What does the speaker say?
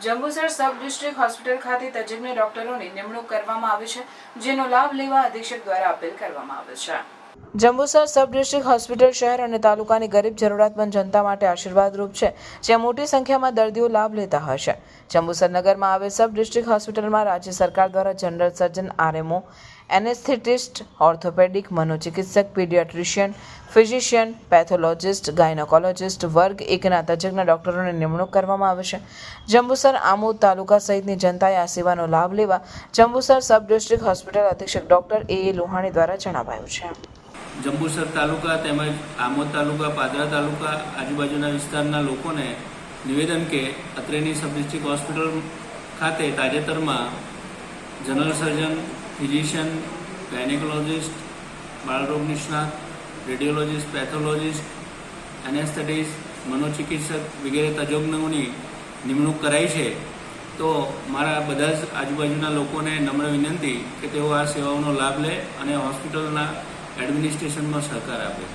Jambusar sub district hospital ખાતે તજજ્ઞ ડોક્ટરોની નિમણૂક કરવામાં આવી છે, જેનો લાભ લેવા અધિક્ષક દ્વારા અપીલ કરવામાં આવે છે। જંબુસર સબ ડિસ્ટ્રિક્ટ હોસ્પિટલ શહેર અને તાલુકાની ગરીબ જરૂરિયાતમંદ જનતા માટે આશીર્વાદરૂપ છે, જ્યાં મોટી સંખ્યામાં દર્દીઓ લાભ લેતા હોય છે। જંબુસર નગરમાં આવેલ સબ ડિસ્ટ્રિક્ટ હોસ્પિટલમાં રાજ્ય સરકાર દ્વારા general surgeon, RMO, anaesthetist, orthopaedic, મનોચિકિત્સક, પીડિયાટ્રિશિયન, ફિઝિશિયન, પેથોલોજિસ્ટ, ગાયનોકોલોજિસ્ટ વર્ગ 1ના તજજ્ઞ ડોક્ટરોની નિમણૂક કરવામાં આવે છે। જંબુસર, આમોદ તાલુકા સહિતની જનતાએ આ સેવાનો લાભ લેવા જંબુસર સબ ડિસ્ટ્રિક્ટ હોસ્પિટલ અધિક્ષક ડોક્ટર એ લોહાણી દ્વારા જણાવાયું છે। જંબુસર તાલુકા તેમજ આમોદ તાલુકા, પાદરા તાલુકા આજુબાજુના વિસ્તારના લોકોને નિવેદન કે અત્રેની સબ ડિસ્ટ્રિક્ટ હોસ્પિટલ ખાતે તાજેતરમાં જનરલ સર્જન, ફિઝિશિયન, ગાયનેકોલોજિસ્ટ, બાળરોગ નિષ્ણાત, રેડિયોલોજિસ્ટ, પેથોલોજિસ્ટ, એનેસ્થેટિસ્ટ, મનોચિકિત્સક વગેરે તજજ્ઞોની નિમણૂક કરાઈ છે। તો મારા બધા જ આજુબાજુના લોકોને નમ્ર વિનંતી કે તેઓ આ સેવાઓનો લાભ લે અને હોસ્પિટલના એડમિનિસ્ટ્રેશનમાં સહકાર આપે।